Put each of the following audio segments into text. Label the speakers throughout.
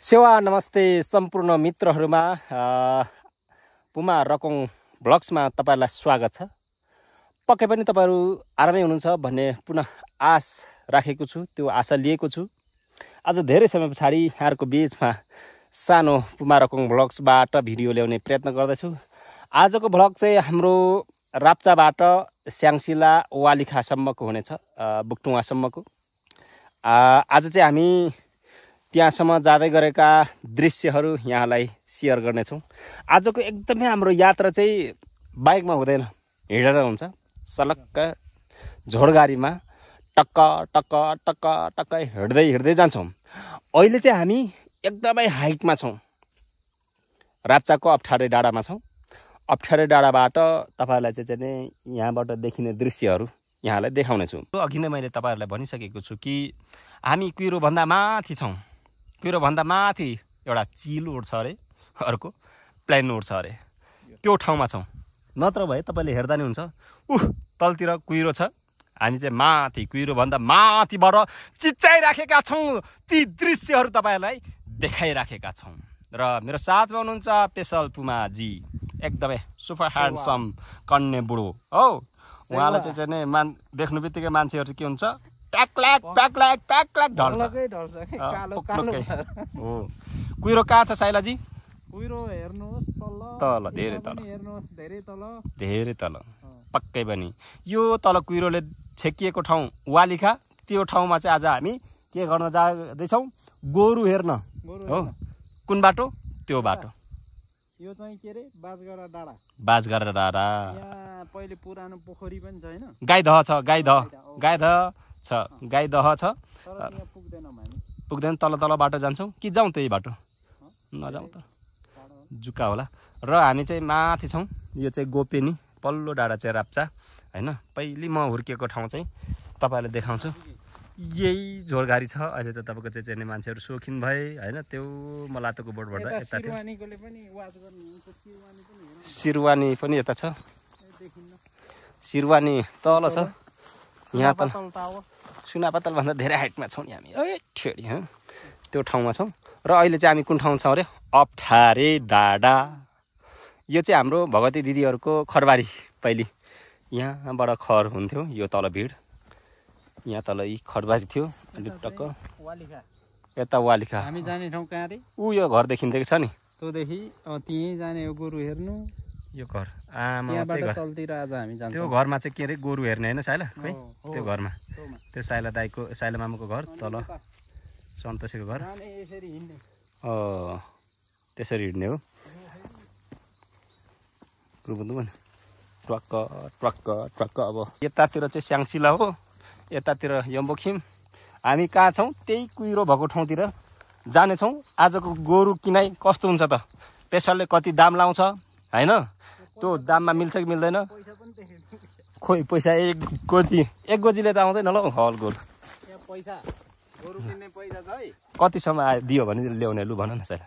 Speaker 1: सेवा नमस्ते सम्पूर्ण मित्रहरुमा पुमा रकोङ ब्लग्समा तपाईहरुलाई स्वागत छ। पक्कै पनि तपाईहरु आरामै हुनुहुन्छ भन्ने पुनः आश राखेको छु, त्यो आशा लिएको छु। आज धेरै समय पछाडी यहाँहरुको बीचमा सानो पुमा रकोङ ब्लग्सबाट भिडियो ल्याउने प्रयत्न गर्दैछु। आजको भ्लग चाहिँ हाम्रो राप्चाबाट स्याङसिला वालिखासम्मको हुनेछ, बुक्टुवासम्मको। आज चाहिँ हामी त्यहाँसम्म जाँदै गरेका दृश्यहरू यहाँलाई शेयर गर्नेछौँ। आजको एकदमै हाम्रो यात्रा चाहिँ बाइकमा हुँदैन, हिँडेर हुन्छ। सलक्क झोडगाडीमा टक्क टक्क टक्क टक्क हिँड्दै हिँड्दै जान्छौँ। अहिले चाहिँ हामी एकदमै हाइटमा छौँ, राप्चाको अप्ठ्यारे डाँडामा छौँ। अप्ठ्यारे डाँडाबाट तपाईहरुलाई चाहिँ यहाँबाट देखिने दृश्यहरू यहाँलाई देखाउने छु। अघि नै मैले तपाईहरुलाई भनिसकेको छु कि हामी कुहिरो भन्दा माथि छौँ। कुहिरो भन्दा माथि एउटा चिल उड्छ अरे, अर्को प्लेन उड्छ अरे, त्यो ठाउँमा छौँ। नत्र भए तपाईले हेर्दा नि हुन्छ तलतिर कुहिरो छ, हामी चाहिँ माथि कुहिरो भन्दा माथिबाट चिच्चाइराखेका छौँ। ती दृश्यहरू तपाईहरुलाई देखाइराखेका छौँ। र मेरो साथमा हुनुहुन्छ पेसल पुमाजी, एकदमै सुपर ह्यान्डसम कन्ने बुढो हो। उहाँलाई चाहिँ देख्नु बित्तिकै मान्छेहरू के हुन्छ, प्याक्ल्याक प्याक्ल्याक प्याक्ल्याक ढल्छ हो। कुहिरो कहाँ छ साइलाजी?
Speaker 2: कुहिरो हेर्नुहोस्
Speaker 1: तल, धेरै तल, धेरै तल पक्कै पनि। यो तल कुहिरोले छेकिएको ठाउँ वालिखा, त्यो ठाउँमा चाहिँ आज हामी के गर्न जाँदैछौँ? गोरु हेर्न हो। कुन बाटो? त्यो बाटो।
Speaker 2: यो चाहिँ के रे, बाजगरा डाँडा।
Speaker 1: बाजगरा डाँडा।
Speaker 2: यहाँ पहिले पुरानो पोखरी पनि छ हैन?
Speaker 1: गाईदह छ, गाईदह छ, गाईदह छ।
Speaker 2: तर यहाँ पुग्दैनौँ हामी।
Speaker 1: पुग्दैन, तल तल बाटो जान्छौँ कि जाउँ त्यही बाटो? नजाउँ त, जुका होला। र हामी चाहिँ माथि छौँ। यो चाहिँ गोपेनी पल्लो डाँडा चाहिँ राप्चा हैन। पहिले म हुर्किएको ठाउँ चाहिँ तपाईहरुलाई देखाउँछु। यही झोडगाडी छ। अहिले त तपाईको चाहिँ मान्छेहरू सोखिन भए हैन। त्यो मलातोको बोर्डबाट यता थियो। सिरवानी पनि यता छ। सिरवानी तल छ। यहाँ त सुनापातल भन्दा धेरै हाइटमा छौँ नि हामी। ठेडी त्यो ठाउँमा छौँ। र अहिले चाहिँ हामी कुन ठाउँ छौँ अरे? अप्ठ्यारे डाँडा। यो चाहिँ हाम्रो भगवती दिदीहरूको खरबारी। पहिले यहाँबाट खर हुन्थ्यो। यो तल भिड, यहाँ तल यी खरबारी थियो। टक्क यता वालिखा।
Speaker 2: हामी जाने ठाउँ कहाँ रे?
Speaker 1: यो घर देखिँदैछ नि,
Speaker 2: त्योदेखि त्यहीँ जाने हो। गोरु हेर्नु
Speaker 1: यो घर। आमा
Speaker 2: तलतिर आज हामी जान्छौँ।
Speaker 1: त्यो घरमा चाहिँ के अरे, गोरु हेर्ने होइन साइला? खै त्यो घरमा, त्यो साइला दाईको, साइला मामुको घर तल सन्तोषीको घर। त्यसरी हिँड्ने हो। Track track track. अब यतातिर चाहिँ स्याङसिला हो, यतातिर यम्बोखिम। हामी कहाँ छौँ? त्यही कुहिरो भएको ठाउँतिर जानेछौँ। आजको गोरु किनाइ कस्तो हुन्छ त? पेसलले कति दाम लाउँछ हैन? त्यो दाममा मिल्छ कि मिल्दैन? खोइ पैसा एक गोजीले त आउँदैन ल हल गोरु। कतिसम्म दियो भने ल्याउने? लु भन न साइला।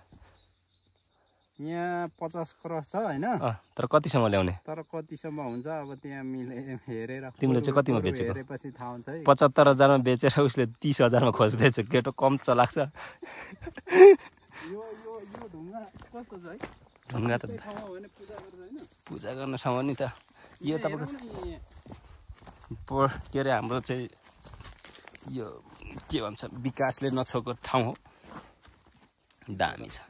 Speaker 2: यहाँ 50 क्रस छ हैन?
Speaker 1: तर कतिसम्म ल्याउने?
Speaker 2: तर कतिसम्म हुन्छ अब त्यहाँ हेरेर।
Speaker 1: तिमीले चाहिँ कतिमा बेचेको?
Speaker 2: हेरेपछि थाहा हुन्छ है।
Speaker 1: 75,000मा बेचेर उसले 30,000मा खोज्दैछ। केटो कम चलाक्छ।
Speaker 2: यो ढुङ्गा कस्तो छ है?
Speaker 1: ढुङ्गा त पूजा गर्न ठाउँ नि त। यो तपाईँको के अरे, हाम्रो चाहिँ यो के भन्छ, विकासले नछोएको ठाउँ हो। दामी छ,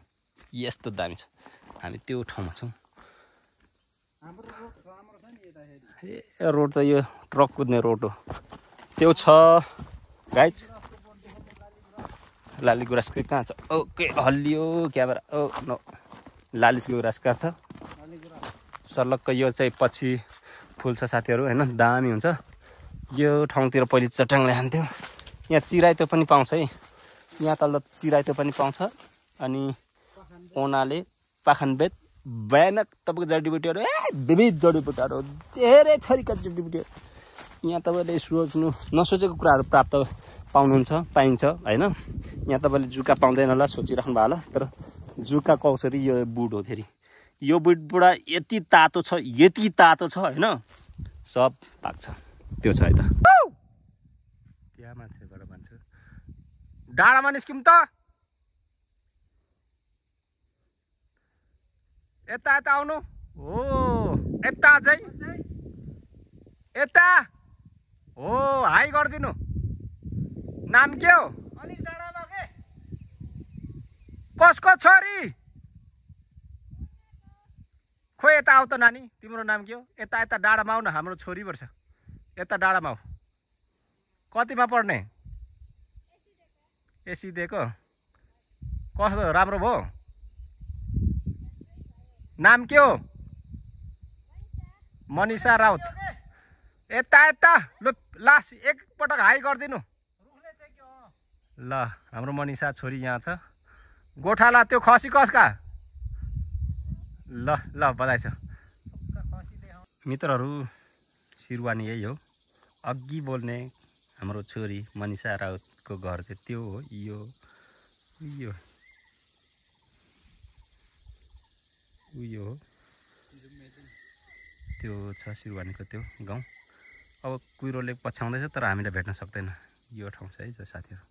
Speaker 1: यस्तो दामी छ। हामी त्यो ठाउँमा छौँ। रोड त यो ट्रक कुद्ने रोड हो। त्यो छ गाइज। लाली गुराँस चाहिँ कहाँ छ? ओके हल्लियो क्यामेरा। नो, लाली गुराँस कहाँ छ? सर्लक्क यो चाहिँ पछि फुल्छ साथीहरू हैन। दामी हुन्छ। यो ठाउँतिर पहिले चट्याङले हान्थ्यो। यहाँ चिराइतो पनि पाउँछ है। यहाँ तल चिराइतो पनि पाउँछ। अनि ओनाले पाखनबेत भयानक तपाईँको जडीबुटीहरू, विविध जडीबुटीहरू, धेरै थरीका जडीबुटीहरू। यहाँ तपाईँले सोच्नु नसोचेको कुराहरू प्राप्त पाइन्छ हैन। यहाँ तपाईँले जुका पाउँदैन होला सोचिराख्नु भयो होला। तर जुकाको औषधि यो बुट हो। फेरि यो बुटबाट यति तातो छ, यति तातो छ हैन, सब पाक्छ। त्यो छ है त। क्या मान्छेबाट भन्छु, डाँडामा निस्किम त यता यता आउनु हो यता चाहिँ यता हो हाई गरिदिनु नाम के हो
Speaker 2: अलिक डाँडामा के
Speaker 1: कसको छोरी खोइ यता आऊ त नानी तिम्रो नाम के हो यता यता डाँडामा आऊ न हाम्रो छोरी पर्छ यता डाँडामा आऊ कतिमा पढ्ने एसी दिएको कस्तो राम्रो भयो नाम के हो मनिषा राउत यता यता ल लास्ट एकपटक हाई गरिदिनु ल हाम्रो मनिषा छोरी यहाँ छ गोठाला त्यो खसी कसका ल ल बधाई छ मित्रहरू सिरवानी यही हो अघि बोल्ने हाम्रो छोरी मनिषा राउतको घर चाहिँ त्यो हो यो उयो हो त्यो छ सिरवानीको त्यो गाउँ अब कुहिरोले पछ्याउँदैछ तर हामीलाई भेट्न सक्दैन यो ठाउँ चाहिँ है साथीहरू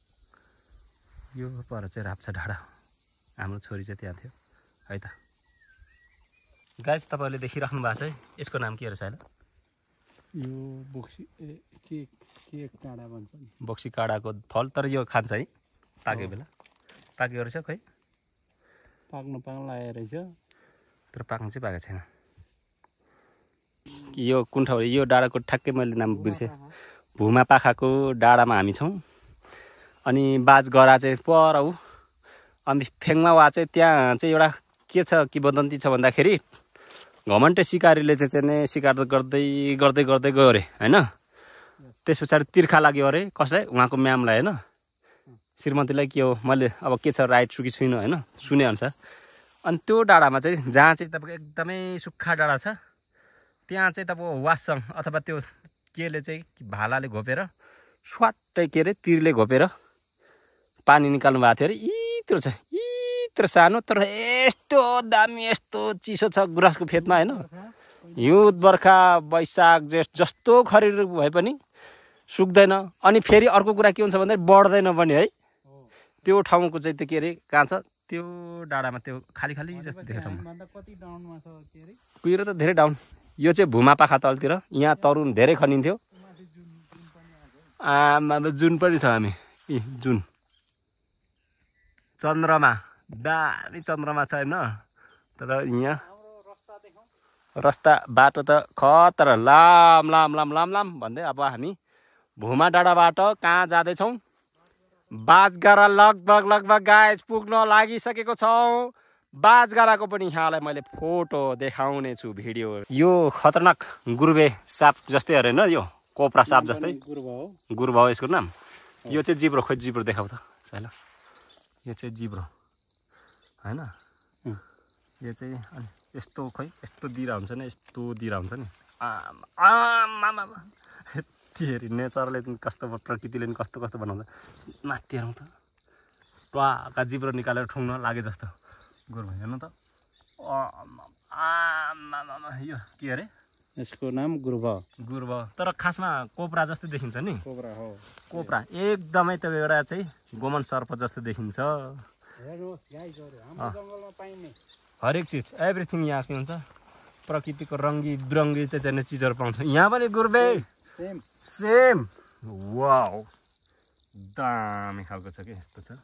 Speaker 1: यो पर चाहिँ राप्छा डाँडा हाम्रो छोरी चाहिँ त्यहाँ थियो है त गाइस तपाईँहरूले देखिराख्नु भएको छ है यसको नाम के रहेछ होला
Speaker 2: यो बोक्सी के काँडा भन्छ नि
Speaker 1: बक्सी काँडाको फल तर यो खान्छ है पाके बेला पाकेको रहेछ खै
Speaker 2: पाक्न लागेको रहेछ
Speaker 1: तर पाक्नु चाहिँ पाएको छैन यो कुन ठाउँ यो डाँडाको ठ्याक्कै मैले नाम बिर्सेँ भुमा पाखाको डाँडामा हामी छौँ अनि बाजगरा चाहिँ पर हो अनि फेङमा वा चाहिँ त्यहाँ चाहिँ एउटा के छ किंवदन्ती छ भन्दाखेरि घमन्टे सिकारीले चाहिँ सिकार गर्दै गर्दै गर्दै गयो अरे होइन त्यस पछाडि तिर्खा लाग्यो अरे कसलाई उहाँको म्यामलाई होइन श्रीमतीलाई के हो मैले अब के छ राइट सुकी छुइनँ होइन सुने अनुसार अनि त्यो डाँडामा चाहिँ जहाँ चाहिँ तपाईँको एकदमै सुक्खा डाँडा छ त्यहाँ चाहिँ तपाईँको वाससँग अथवा त्यो केले चाहिँ भालाले घोपेर स्वाट्टै के अरे तिरले घोपेर पानी निकाल्नु भएको थियो अरे यत्रो छ यत्रो सानो तर यस्तो दामी यस्तो चिसो छ गुराँसको फेदमा होइन हिउँद बर्खा वैशाख जेठ जस्तो खरिद भए पनि सुक्दैन अनि फेरि अर्को कुरा के हुन्छ भन्दाखेरि बढ्दैन पनि है त्यो ठाउँको चाहिँ त्यो के अरे कहाँ छ त्यो डाँडामा त्यो खाली खाली जस्तो देखेको कुहिरो त धेरै डाउन यो चाहिँ भुमा पाखा तलतिर यहाँ तरुन धेरै खनिन्थ्यो आमा जुन पनि छ हामी जुन चन्द्रमा दामी चन्द्रमा छ होइन तर यहाँ रस्ता बाटो त खतरा लाम लाम लाम लाम लाम भन्दै अब हामी भुमा डाँडाबाट कहाँ जाँदैछौँ बाजगारा लगभग गाइस पुग्न लागिसकेको छौँ बाजगाराको पनि यहाँलाई मैले फोटो देखाउने छु भिडियो यो खतरनाक गुर्बे साप जस्तै अरे होइन यो कोप्रा साप जस्तै गुर्बा हो यसको नाम यो चाहिँ जिब्रो खोइ जिब्रो देखाउ त ल यो चाहिँ जिब्रो होइन यो चाहिँ अनि यस्तो खोइ यस्तो दिरा हुन्छ नि यस्तो दिरा हुन्छ नि आमा यति नेचरले कस्तो प्रकृतिले नि कस्तो कस्तो बनाउँछ माथि हेरौँ त टुवाका जिब्रो निकालेर ठुङ्न लागे जस्तो गुर्बा हेर्नु त आमा यो के अरे
Speaker 2: यसको नाम गुर्बा
Speaker 1: तर खासमा कोप्रा जस्तो देखिन्छ नि
Speaker 2: कोब्रा हो
Speaker 1: कोप्रा एकदमै त्यो एउटा चाहिँ गोमन सर्प जस्तो देखिन्छ हरेक चिज एभ्रिथिङ यहाँ के हुन्छ प्रकृतिको रङ्गी बिरङ्गी चाहिँ चिजहरू पाउँछ यहाँ पनि गुर्बे सेम वाउ दामी खालको छ कि यस्तो छ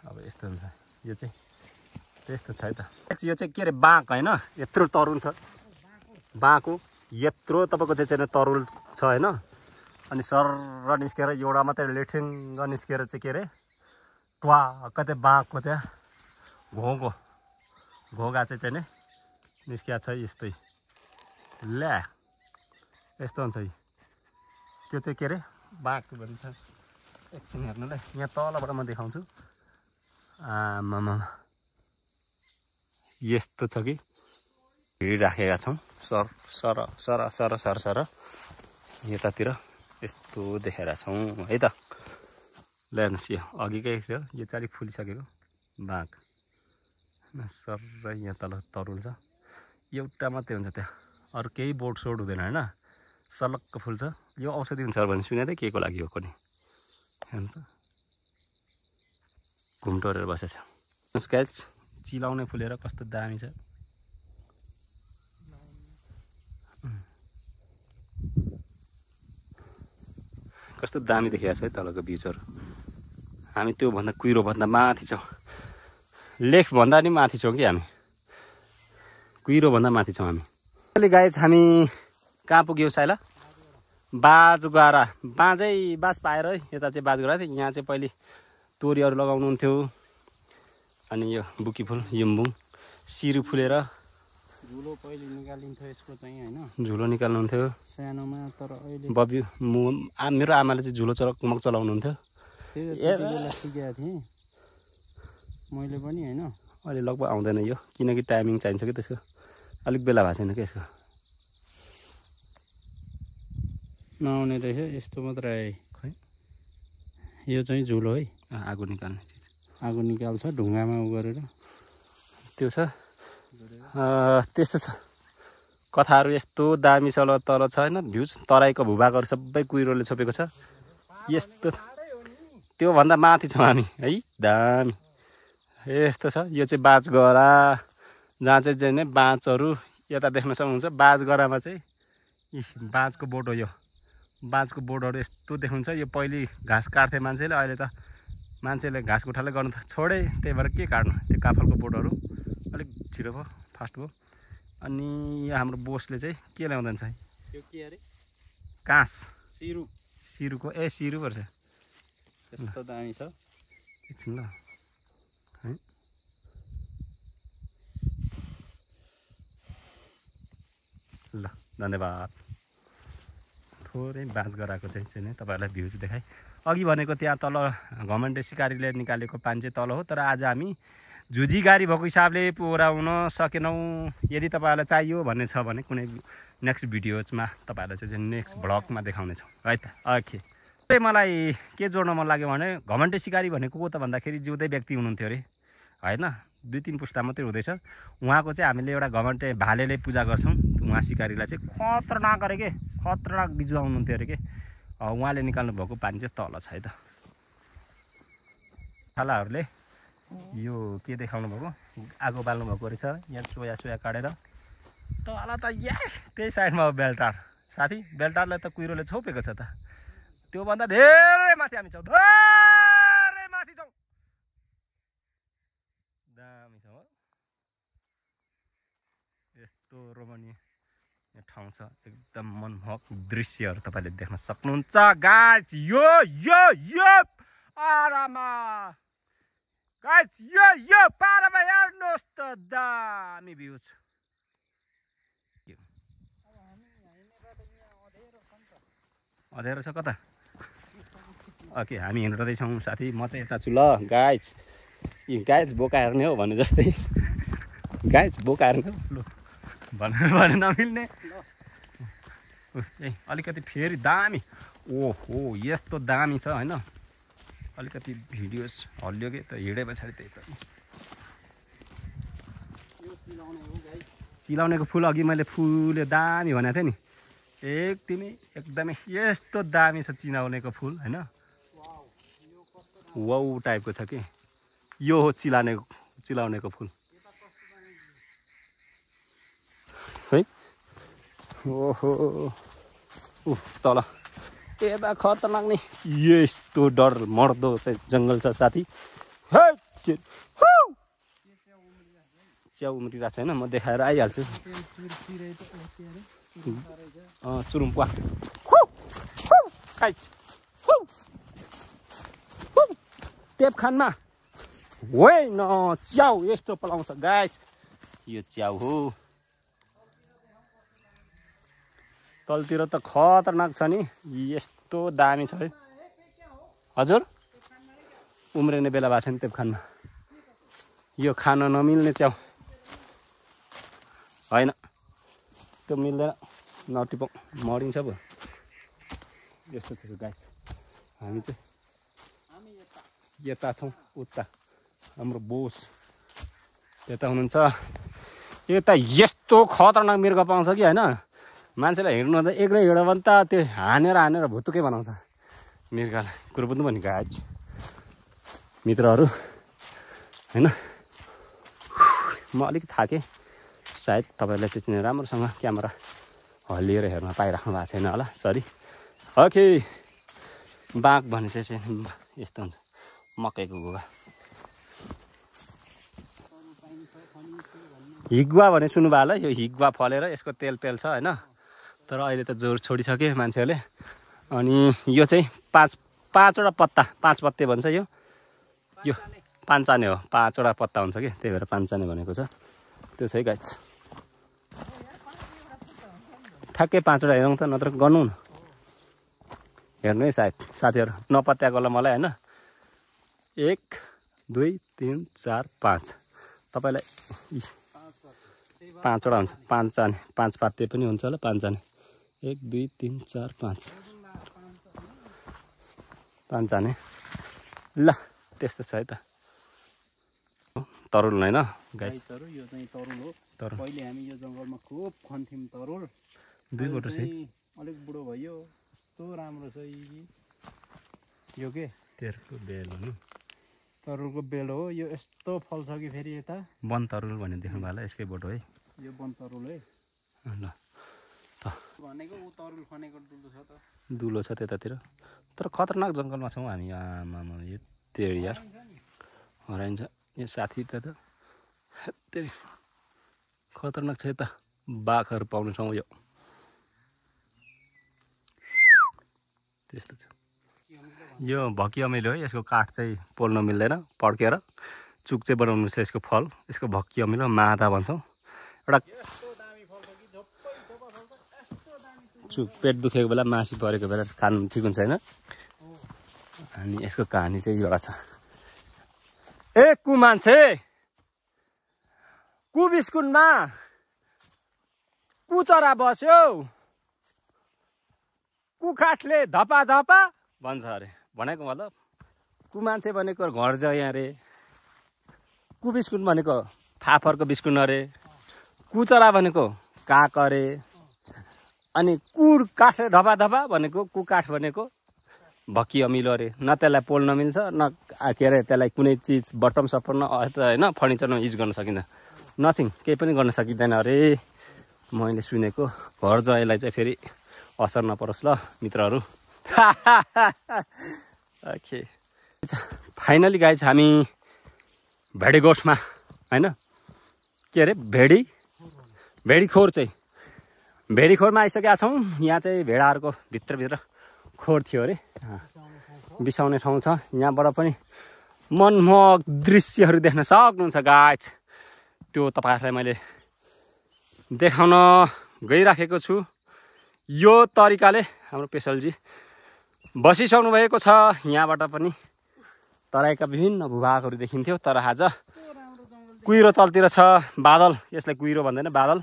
Speaker 1: अब यस्तो हुन्छ यो चाहिँ त्यस्तो छ है त यो चाहिँ के अरे बाँक होइन यत्रो तरुल छ बाँको यत्रो तपाईँको चाहिँ तरुल छ होइन अनि सर्र निस्केर एउटा मात्रै लेठिङ्ग निस्केर चाहिँ के अरे ट्वा कतै बाँकको त्यहाँ घोगा चाहिँ निस्किया छ यस्तै ल्या यस्तो हुन्छ त्यो चाहिँ के अरे बाँक भन्छ एकछिन हेर्नुलाई यहाँ तलबाट म देखाउँछु आमामा यस्तो छ कि हिँडिराखेका छौँ सर यतातिर यस्तो देखेर छौँ है त ल्यान्स यो अघिकै थियो यो चाहिँ अलिक फुलिसकेको बाँक सर यहाँ तल तरुल छ एउटा मात्रै हुन्छ त्यहाँ अरू केही बोट सोड हुँदैन होइन सलक्क फुल्छ यो औषधि हुन्छ भने सुनेर के को लागि हो पनि हेर्नु त घुम्टोरेर बसेछ स्क्याच चिलाउने फुलेर कस्तो दामी छ कस्तो दामी देखिएको छ है तलको भ्यूजहरू। हामी त्योभन्दा कुहिरोभन्दा माथि छौँ, लेखभन्दा नि माथि छौँ कि हामी, कुहिरोभन्दा माथि छौँ हामी। अहिले गाइज हामी कहाँ पुग्यौँ साइला? बाजगरा, बाज पाएर है यता चाहिँ बाजगरा थियो। यहाँ चाहिँ पहिले तोरीहरू लगाउनुहुन्थ्यो, अनि यो बुकी फुल युम्बुङ सिरु फुलेर
Speaker 2: झुलो पहिले निकालिन्थ्यो यसको चाहिँ होइन,
Speaker 1: झुलो निकाल्नुहुन्थ्यो
Speaker 2: सानोमा। तर अहिले
Speaker 1: बबी मेरो आमाले चाहिँ झुलो चलाउनुहुन्थ्यो।
Speaker 2: सिकेको थिएँ मैले पनि होइन।
Speaker 1: अहिले लगभग आउँदैन यो, किनकि टाइमिङ चाहिन्छ कि त्यसको, अलिक बेला भएको छैन कि यसको।
Speaker 2: नआउने रहेछ यस्तो मात्र आए खै। यो चाहिँ झुलो है,
Speaker 1: आगो निकाल्ने चिज,
Speaker 2: आगो निकाल्छ ढुङ्गामा उ गरेर
Speaker 1: त्यो छ। त्यस्तो छ कथाहरू, यस्तो दामी छ तल छ होइन भ्युज। तराईको भूभागहरू सबै कुहिरोले छोपेको छ। यस्तो त्योभन्दा माथि छौँ हामी है, दामी यस्तो छ। यो चाहिँ बाजगरा, जहाँ चाहिँ नै बाँचहरू यता देख्न सक्नुहुन्छ। बाजगरामा चाहिँ बाँचको बोट हो, यो बाँचको बोटहरू यस्तो देख्नुहुन्छ। यो पहिले घाँस काट्थे मान्छेले, अहिले त मान्छेले घाँस कुठाले गर्नु छोडे, त्यही भएर के काट्नु, त्यो काफलको बोटहरू अलिक छिटो भयो, फास्ट भयो। अनि यो हाम्रो बोसले चाहिँ के ल्याउँदैन छ,
Speaker 2: यो के अरे
Speaker 1: काँस, सिरुको सिरु पर्छ।
Speaker 2: यस्तो दामी छ
Speaker 1: एकछिन ल है। ल धन्यवाद। थोरै बाँचगराको चाहिँ तपाईँहरूलाई भ्यू देखाएँ। अघि भनेको त्यहाँ तल घमण्डे सिकारीले निकालेको पानी चाहिँ तल हो, तर आज हामी झुजी गाडी भएको हिसाबले पुऱ्याउन सकेनौँ। यदि तपाईँहरूलाई चाहियो भन्ने छ भने कुनै नेक्स्ट भिडियोजमा तपाईँहरूलाई चाहिँ नेक्स्ट भ्लगमा देखाउनेछौँ है त। ओके, मलाई के जोड्न मन लाग्यो भने घमण्डे सिकारी भनेको को त भन्दाखेरि जिउँदै व्यक्ति हुनुहुन्थ्यो अरे होइन, 2-3 पुस्ता मात्रै हुँदैछ। उहाँको चाहिँ हामीले एउटा घमण्डे भालेले पूजा गर्छौँ। उहाँ सिकारीलाई चाहिँ खतरनाक अरे के, खतरनाक बिजुवा हुनुहुन्थ्यो अरे के। उहाँले निकाल्नु भएको पानी चाहिँ तल छ है त। थालाहरूले यो के देखाउनु भएको, आगो बाल्नु भएको रहेछ। यहाँ सोया काटेर तल त त्यही साइडमा हो बेलटार। साथी बेलटारलाई त कुहिरोले छोपेको छ त, त्योभन्दा धेरै माथि हामी छौँ, धेरै माथि छौँ। दामी छ हो, यस्तो रोमणीय ठाउँ छ, एकदम मनमोहक दृश्यहरू तपाईँले देख्न सक्नुहुन्छ गाइस। यो पारामा गाइस, यो पारामा हेर्नुहोस् त, दामी भ्यू छ। अँध्यारो छ कता? ओके, हामी हिँड्दैछौँ साथी। म चाहिँ यता छु ल गाइस। गाइस बोका हेर्ने हो भने जस्तै, गाइस बोका हेर्ने हो ल भने नमिल्ने। अलिकति फेरि दामी, ओहो यस्तो दामी छ होइन। अलिकति भिडियोस हल्लियो कि त हिँडे पछाडि त्यही त। चिलाउनेको फुल अघि मैले फुल्यो दामी भनेको थिएँ नि, एकदमै यस्तो दामी छ चिलाउनेको फुल होइन। वाउ टाइपको छ कि यो हो चिलाउनेको फुल है। ओहो तल यता खतरनाक नि, यस्तो डर मर्दो चाहिँ जङ्गल छ साथी। च्याउ उम्रिरहेको छैन, म देखाएर आइहाल्छु। चुरुम्पुवा टेपखानमा होइन च्याउ यस्तो पलाउँछ गाइस। यो च्याउ हो, तलतिर त खतरनाक छ नि, यस्तो दामी छ है। हजुर उम्रिने बेला भएको छ नि टेपखानमा। यो खान नमिल्ने च्याउ होइन, त्यो मिल्दैन, नटिपौँ मरिन्छ पो। यस्तो छ गाइस। हामी चाहिँ यता छौँ, उता हाम्रो बोस यता हुनुहुन्छ। यता यस्तो खतरनाक मृग पाउँछ कि होइन, मान्छेलाई हिँड्नु त एक्लै हिँड्यो भने त त्यो हानेर भुतुकै बनाउँछ मृगलाई। कुरो बुझ्नु पनि गाइस मित्रहरू होइन। म अलिक थाकेँ, सायद तपाईँहरूले चाहिँ राम्रोसँग क्यामेरा हल्लिएर हेर्न पाइराख्नु भएको छैन होला, सरी। ओके बाँक भने चाहिँ यस्तो हुन्छ मकैको घुवा। हिगुवा भने सुन्नुभयो होला, यो हिगुवा फलेर यसको तेल पेल्छ होइन, तर अहिले त जोड छोडिसक्यो मान्छेहरूले। अनि यो चाहिँ पाँचवटा पत्ता, 5 पत्ते भन्छ यो पाँचचाने हो, 5वटा पत्ता हुन्छ कि त्यही भएर पाँचचाने भनेको छ। त्यो चाहिँ गाइस ठ्याक्कै 5वटा हेरौँ त, नत्र गर्नु न, हेर्नु है सायद साथीहरू नपत्याएको होला मलाई होइन। 1 2 3 4 5 तपाईँलाई 5वटा हुन्छ, 5 पाते पनि हुन्छ होला, 5चाने 1 2 3 4 5 5चाने ल त्यस्तो छ है त। तरुल होइन
Speaker 2: गाईचहरू, यो चाहिँ तरुल हो। पहिले हामी यो जङ्गलमा खुब खन्थ्यौँ तरुल।
Speaker 1: 2 बोटो चाहिँ
Speaker 2: अलिक बुढो भयो, यस्तो राम्रो छ यो के
Speaker 1: तेरको बेल भनौँ,
Speaker 2: तरुलको बेल हो यो। यस्तो फल्छ कि फेरि यता
Speaker 1: वन तरुल भन्ने देख्नु भयो होला, यसकै बोटो है
Speaker 2: यो वन तरुल है।
Speaker 1: ल त
Speaker 2: भनेको ऊ तरुल खनेको दुलो छ त,
Speaker 1: दुलो छ त्यतातिर, तर खतरनाक जङ्गलमा छौँ हामी। आमामा यो तेरी यार हराइन्छ यो साथी त त्यही खतरनाक छ यता, बाघहरू पाउने ठाउँ यो त्यस्तो छ। यो भक्की अमिलो है, यसको काठ चाहिँ पोल्न मिल्दैन, पड्केर चुक चाहिँ बनाउनु छ यसको फल, यसको भक्की अमिलो मादा भन्छौँ। एउटा चुक पेट दुखेको बेला, मासी परेको बेला खानु ठिक हुन्छ होइन। अनि यसको कहानी चाहिँ एउटा छ। ए कु मान्छे कु बिस्कुटमा कु चरा बस्यो, कु काठले धपा धपा भन्छ अरे। भनेको मतलब कु मान्छे भनेको घर जाए अरे, कु बिस्कुट भनेको फाफरको बिस्कुट अरे, कु चरा भनेको काक अरे, अनि कु काठले धपा धपा भनेको, कु काठ भनेको भक्की अमिलो अरे। न त्यसलाई पोल्न मिल्छ, न के अरे त्यसलाई कुनै चिज बटम सपटम होइन फर्निचरमा युज गर्न सकिन्छ, नथिङ, केही पनि गर्न सकिँदैन अरे। मैले सुनेको, घर ज्वाइँलाई चाहिँ फेरि असर नपरोस् ल मित्रहरू। ओके फाइनली गाइज हामी भेडीगोठमा होइन, के अरे भेडीखोर चाहिँ भेडीखोरमा आइसकेका छौँ। यहाँ चाहिँ भेडाहरूको भित्रभित्र खोर थियो अरे, बिसाउने ठाउँ छ। यहाँबाट पनि मनमोहक दृश्यहरू देख्न सक्नुहुन्छ गाइज। त्यो तपाईँहरूलाई मैले देखाउन गइराखेको छु। यो तरिकाले हाम्रो पेशलजी बसिसक्नु भएको छ। यहाँबाट पनि तराईका विभिन्न भूभागहरू देखिन्थ्यो, तर आज कुहिरो तलतिर छ, बादल, यसलाई कुहिरो भन्दैन बादल।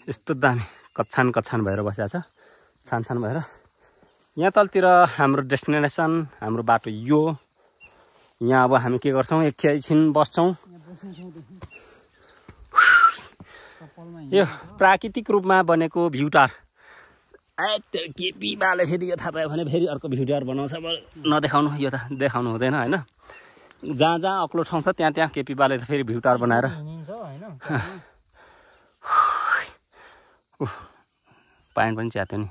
Speaker 1: यस्तो दामी कच्छान कच्छान भएर बसेको छ, छानछान भएर। यहाँ तलतिर हाम्रो डेस्टिनेसन, हाम्रो बाटो यो। यहाँ अब हामी के गर्छौँ, एकैछिन बस्छौँ। यो प्राकृतिक रूपमा बनेको भ्युटार। के पिबाले फेरि यो थाहा पायो भने फेरि अर्को भ्युटार बनाउँछ, नदेखाउनु, यो त देखाउनु हुँदैन होइन। जहाँ जहाँ अग्लो ठाउँ छ त्यहाँ त्यहाँ केपीबाले त फेरि भ्युटार बनाएर पानी पनि च्यात्यो नि,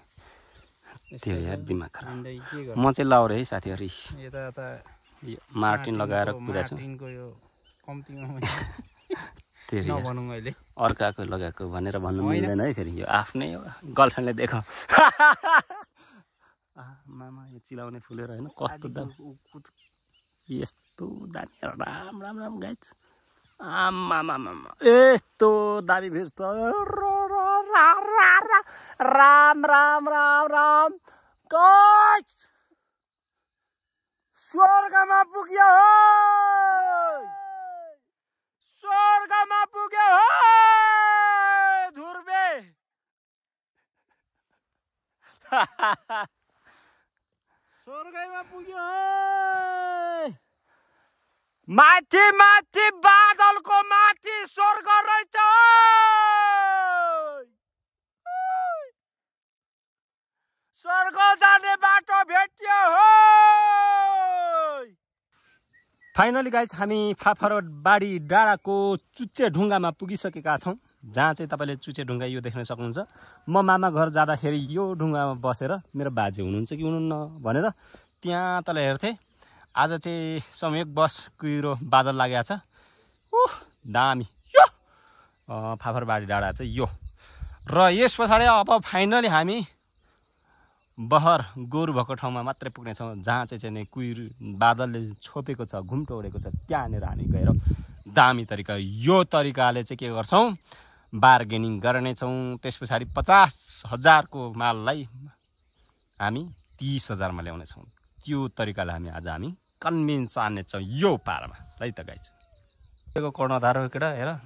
Speaker 1: त्यो यार दिमाग खराब। म चाहिँ लाउरे है साथीहरू, मार्टिन लगाएर कुदाएको छु। अर्काको लगाएको भनेर भन्नु मिल्दैन है फेरि, यो आफ्नै गर्लफ्रेन्डले देख। मामा यो चिलाउने फुलेर होइन, कस्तो दामी, यस्तो दामी राम राम राम गाइज। आमामा यस्तो दामी भेज त, राम राम राम राम गाइज। स्वर्गमा पुग्यो हो, स्वर्गमा पुग्यो हो धुर्बे।
Speaker 2: स्वर्गमा पुग्यो,
Speaker 1: माथि माथि बादलको माथि स्वर्ग रहेछ। स्वर्ग जाने बाटो भेट्यो हो। फाइनली गाइज हामी फाफरबाडी डाँडाको चुच्चे ढुङ्गामा पुगिसकेका छौँ। जहाँ चाहिँ तपाईँले चुचे ढुङ्गा यो देख्न सक्नुहुन्छ। म मामा घर जाँदाखेरि यो ढुङ्गामा बसेर मेरो बाजे हुनुहुन्छ कि हुनुहुन्न भनेर त्यहाँ तल हेर्थेँ। आज चाहिँ संयोगवश कुहिरो बादल लागेको छ। दामी यो फाफरबारी डाँडा चाहिँ यो। र यस पछाडि अब फाइनली हामी बहर गोरु भएको ठाउँमा मात्रै पुग्नेछौँ, जहाँ चाहिँ कुहिरो बादलले छोपेको छ, घुम्टो ओढेको छ। त्यहाँनिर हामी गएर दामी तरिका यो तरिकाले चाहिँ के गर्छौँ, बार्गेनिङ गर्नेछौँ। त्यस पछाडि 50,000 को माललाई हामी 30,000 मा ल्याउनेछौँ। त्यो तरिकाले हामी कन्भिन्स आनेछौँ यो पारामा। है त गाइज, यो कर्णधार हो केटा, हेर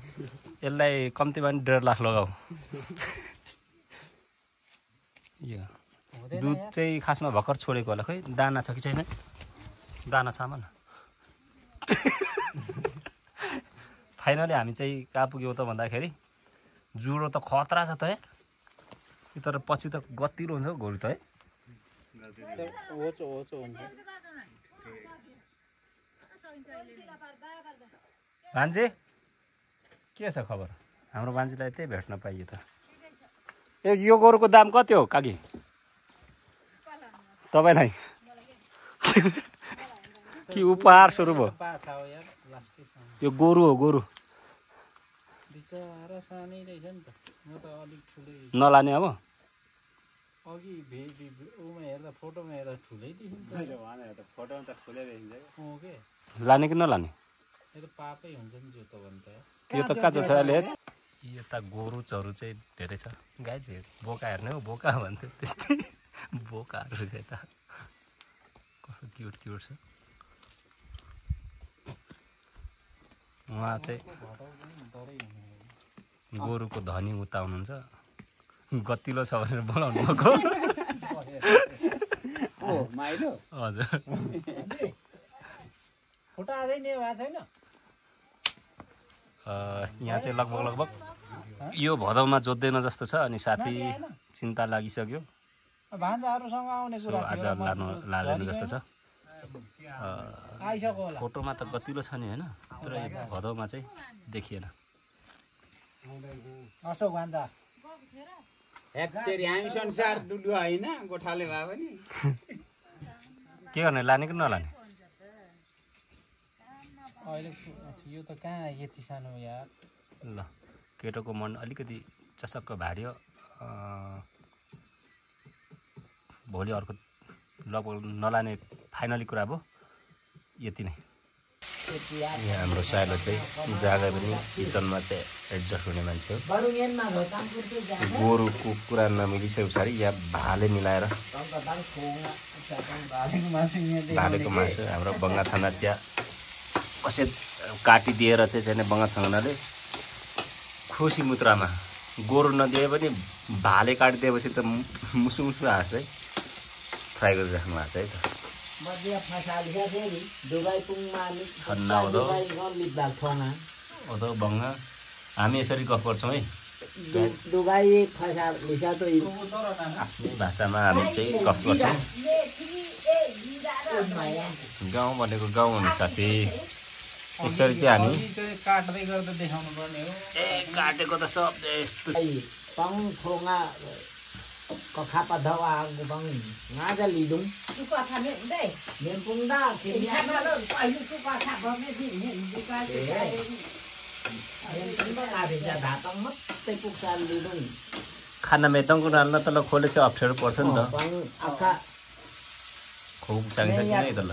Speaker 1: यसलाई कम्तीमा पनि 1.5 लाख लगाऊ। यो दुध चाहिँ खासमा भर्खर छोडेको होला, खै दाना छ कि छैन? दाना छ आमा। फाइनली हामी चाहिँ कहाँ पुग्यौँ त भन्दाखेरि जुरो त खतरा छ त है, तर पछि त गतिलो हुन्छ गोरु त है। भान्जी के छ खबर? हाम्रो भान्जीलाई त्यही भेट्न पाइयो त। यो गोरुको दाम कति हो काकी तपाईँलाई? कि उपहार स्वरूप हो? यो गोरु हो, गोरु नलाने अब? लाने कि नलाने? यो त काँचो छ अहिले। यता गोरु चरु चाहिँ धेरै छ गाई चाहिँ। बोका हेर्ने हो, बोका भन्छ त्यस्तै बोकाहरू चाहिँ यता कस्तो क्युट क्युट छ। उहाँ चाहिँ गोरुको धनी उता हुनुहुन्छ, गतिलो छ भनेर बोलाउनु भएको। हजुर यहाँ चाहिँ लगभग यो भदौमा जोत्दैन जस्तो छ। अनि साथी चिन्ता लागिसक्यो, आज लाँदैन जस्तो छ। फोटोमा त गतिलो छ नि होइन, तर यो भदौमा चाहिँ देखिएन। के गर्ने, लाने कि नलाने?
Speaker 2: यो त कहाँ यति सानो यार।
Speaker 1: ल केटोको मन अलिकति चसक्क भार्यो। भोलि अर्को लगभग नलाने फाइनली कुरा भयो। यति नै। यहाँ हाम्रो साइलो चाहिँ जहाँ पनि किचनमा चाहिँ एडजस्ट हुने मान्छे हो। गोरुको कुरा नमिलिसके पछाडि यहाँ भाले मिलाएर भालेको मासु हाम्रो बङ्गा छाना चिया कसै काटिदिएर चाहिँ बङ्गा छानाले खुसी मुद्रामा गोरु नदिए पनि भाले काटिदिएपछि त मुसु मुसु हाँस है फ्राई गरिराख्नु भएको छ है त। बङ्गा हामी यसरी गफ गर्छौँ है, आफ्नै भाषामा हामी चाहिँ गफ गर्छौँ। गाउँ भनेको गाउँ हो नि साथी। यसरी चाहिँ हामी काटेको त सब यस्तो खाना मेतङको नाल्न त ल खोले चाहिँ अप्ठ्यारो पर्छ नि त। खोप सांगिसक्यो नि त ल।